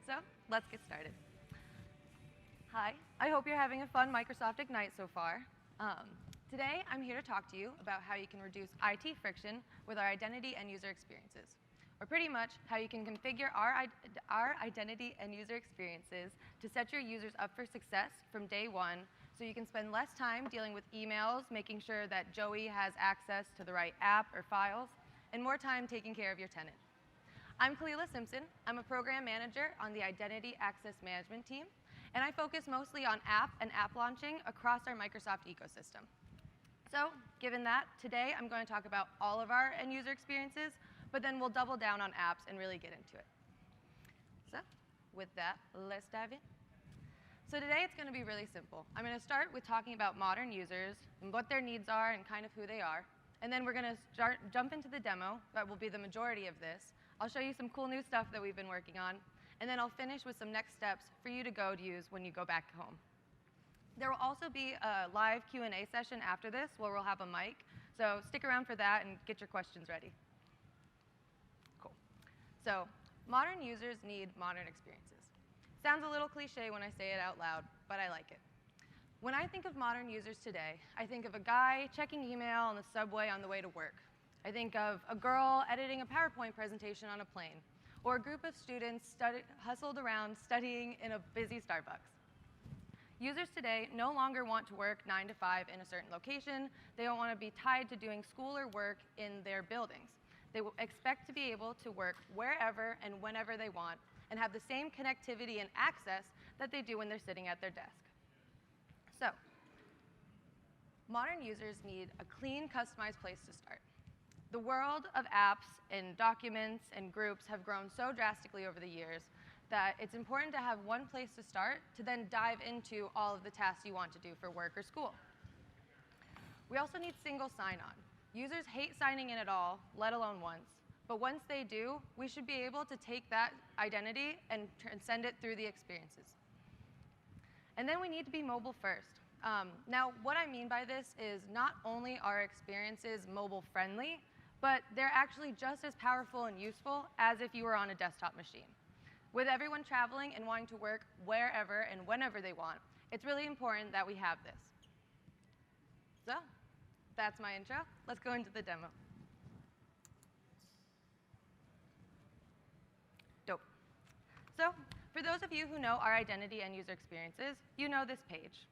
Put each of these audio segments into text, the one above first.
So let's get started. Hi, I hope you're having a fun Microsoft Ignite so far. Today, I'm here to talk to you about how you can reduce IT friction with our identity and user experiences, or pretty much how you can configure our identity and user experiences to set your users up for success from day one so you can spend less time dealing with emails, making sure that Joey has access to the right app or files, and more time taking care of your tenant. I'm Kalila Simpson. I'm a program manager on the Identity Access Management team, and I focus mostly on app and app launching across our Microsoft ecosystem. So, given that, today I'm going to talk about all of our end user experiences, but then we'll double down on apps and really get into it. So, with that, let's dive in. So today it's going to be really simple. I'm going to start with talking about modern users and what their needs are and kind of who they are. And then we're going to jump into the demo. That will be the majority of this. I'll show you some cool new stuff that we've been working on. And then I'll finish with some next steps for you to go to use when you go back home. There will also be a live Q&A session after this where we'll have a mic. So stick around for that and get your questions ready. Cool. So modern users need modern experiences. Sounds a little cliche when I say it out loud, but I like it. When I think of modern users today, I think of a guy checking email on the subway on the way to work. I think of a girl editing a PowerPoint presentation on a plane, or a group of students hustled around studying in a busy Starbucks. Users today no longer want to work 9 to 5 in a certain location. They don't want to be tied to doing school or work in their buildings. They will expect to be able to work wherever and whenever they want and have the same connectivity and access that they do when they're sitting at their desk. So, modern users need a clean, customized place to start. The world of apps and documents and groups have grown so drastically over the years that it's important to have one place to start to then dive into all of the tasks you want to do for work or school. We also need single sign-on. Users hate signing in at all, let alone once. But once they do, we should be able to take that identity and send it through the experiences. And then we need to be mobile first. Now, what I mean by this is not only are experiences mobile friendly, but they're actually just as powerful and useful as if you were on a desktop machine. With everyone traveling and wanting to work wherever and whenever they want, it's really important that we have this. So, that's my intro. Let's go into the demo. Dope. So, for those of you who know our identity and user experiences, you know this page.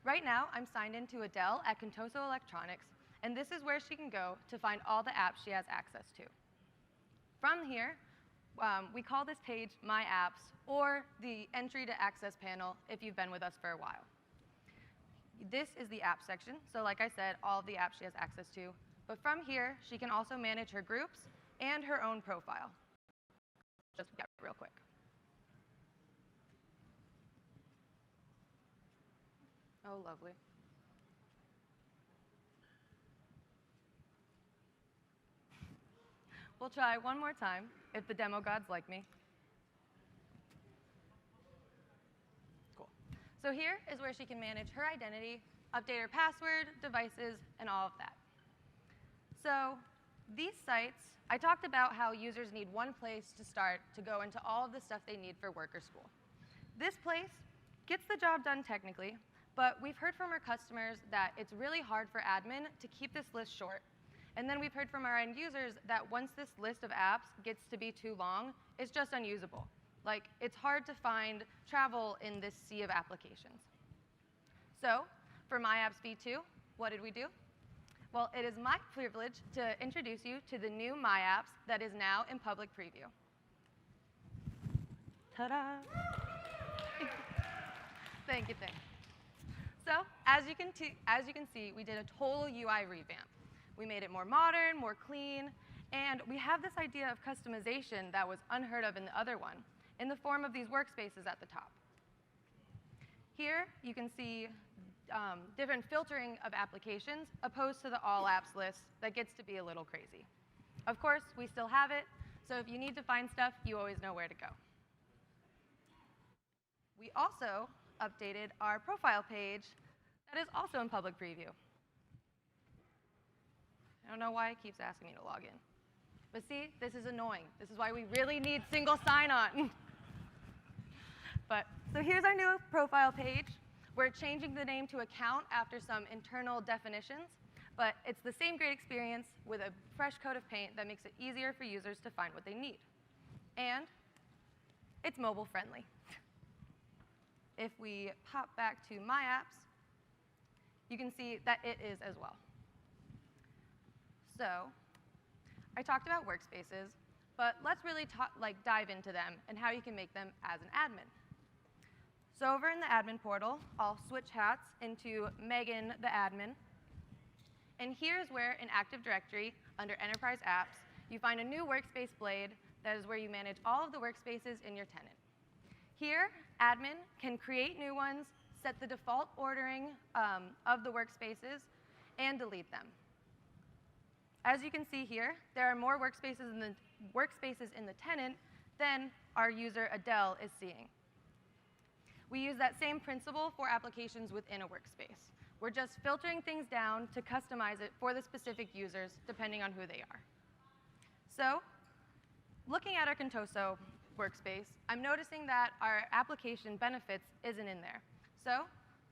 Right now, I'm signed into Adele at Contoso Electronics, and this is where she can go to find all the apps she has access to. From here, we call this page My Apps, or the Entry to Access panel if you've been with us for a while. This is the app section, so like I said, all of the apps she has access to. But from here, she can also manage her groups and her own profile. Just real quick. Oh, lovely. We'll try one more time, if the demo gods like me. Cool. So here is where she can manage her identity, update her password, devices, and all of that. So these sites, I talked about how users need one place to start to go into all of the stuff they need for work or school. This place gets the job done technically, but we've heard from our customers that it's really hard for admin to keep this list short. And then we've heard from our end users that once this list of apps gets to be too long, it's just unusable. Like, it's hard to find travel in this sea of applications. So, for My Apps v2, what did we do? Well, it is my privilege to introduce you to the new My Apps that is now in public preview. Ta-da! Thank you, thank you. So, as you can see, we did a total UI revamp. We made it more modern, more clean, and we have this idea of customization that was unheard of in the other one, in the form of these workspaces at the top. Here, you can see different filtering of applications opposed to the all apps list that gets to be a little crazy. Of course, we still have it, so if you need to find stuff, you always know where to go. We also updated our profile page that is also in public preview. I don't know why it keeps asking me to log in. But see, this is annoying. This is why we really need single sign-on. So here's our new profile page. We're changing the name to account after some internal definitions, but it's the same great experience with a fresh coat of paint that makes it easier for users to find what they need. And it's mobile friendly. If we pop back to My Apps, you can see that it is as well. So I talked about workspaces, but let's really dive into them and how you can make them as an admin. So over in the admin portal, I'll switch hats into Megan, the admin. And here's where in Active Directory, under Enterprise Apps, you find a new workspace blade that is where you manage all of the workspaces in your tenant. Here, admin can create new ones, set the default ordering of the workspaces, and delete them. As you can see here, there are more workspaces in the tenant than our user Adele is seeing. We use that same principle for applications within a workspace. We're just filtering things down to customize it for the specific users, depending on who they are. So, looking at our Contoso workspace, I'm noticing that our application benefits isn't in there. So,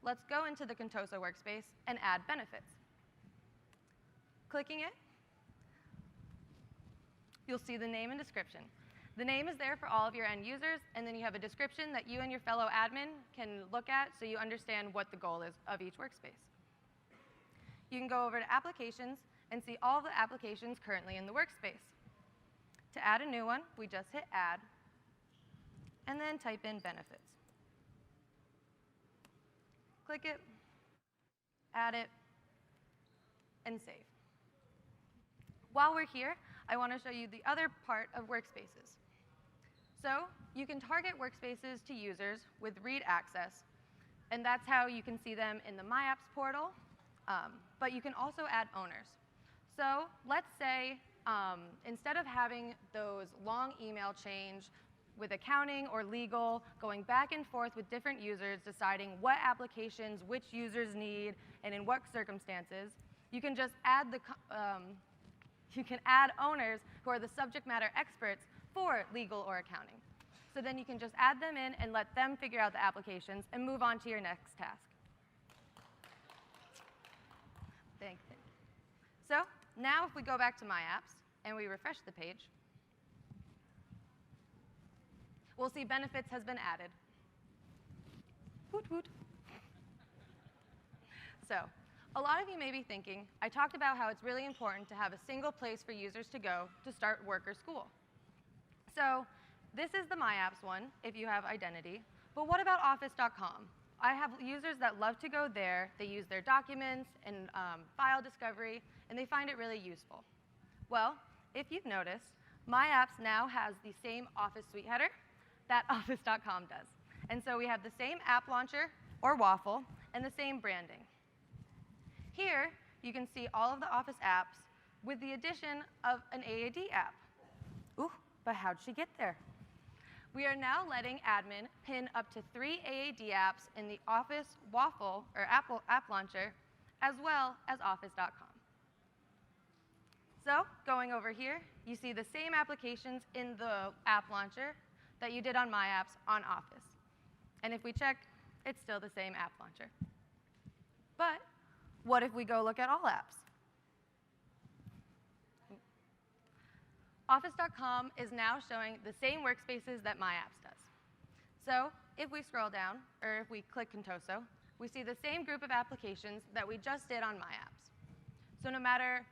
let's go into the Contoso workspace and add benefits. Clicking it, you'll see the name and description. The name is there for all of your end users, and then you have a description that you and your fellow admin can look at so you understand what the goal is of each workspace. You can go over to Applications and see all the applications currently in the workspace. To add a new one, we just hit Add, and then type in Benefits. Click it, add it, and save. While we're here, I want to show you the other part of workspaces. So you can target workspaces to users with read access, and that's how you can see them in the My Apps portal, but you can also add owners. So let's say instead of having those long email chains with accounting or legal going back and forth with different users deciding what applications which users need and in what circumstances, you can just add owners who are the subject matter experts for legal or accounting. So then you can just add them in and let them figure out the applications and move on to your next task. Thanks. So now if we go back to My Apps and we refresh the page, we'll see Benefits has been added. Woot woot. So a lot of you may be thinking, I talked about how it's really important to have a single place for users to go to start work or school. So this is the My Apps one, if you have identity. But what about Office.com? I have users that love to go there. They use their documents and file discovery, and they find it really useful. Well, if you've noticed, My Apps now has the same Office suite header that Office.com does. And so we have the same app launcher, or waffle, and the same branding. Here, you can see all of the Office apps with the addition of an AAD app. Ooh, but how'd she get there? We are now letting admin pin up to 3 AAD apps in the Office waffle, or app launcher, as well as Office.com. So going over here, you see the same applications in the app launcher that you did on My Apps on Office. And if we check, it's still the same app launcher. But what if we go look at all apps? Office.com is now showing the same workspaces that My Apps does. So if we scroll down, or if we click Contoso, we see the same group of applications that we just did on My Apps. So no matter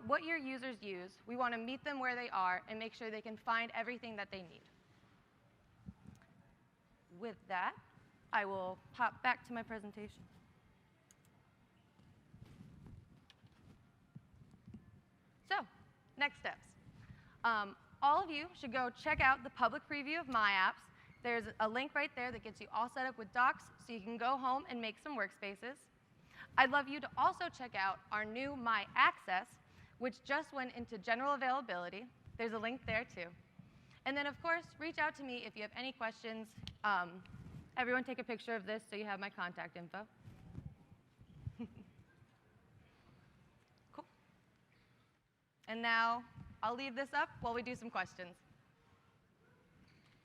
what your users use, we want to meet them where they are and make sure they can find everything that they need. With that, I will pop back to my presentation. So, next steps. All of you should go check out the public preview of My Apps. There's a link right there that gets you all set up with docs so you can go home and make some workspaces. I'd love you to also check out our new My Access, which just went into general availability. There's a link there too. And then, of course, reach out to me if you have any questions. Everyone take a picture of this so you have my contact info. Cool. And now I'll leave this up while we do some questions.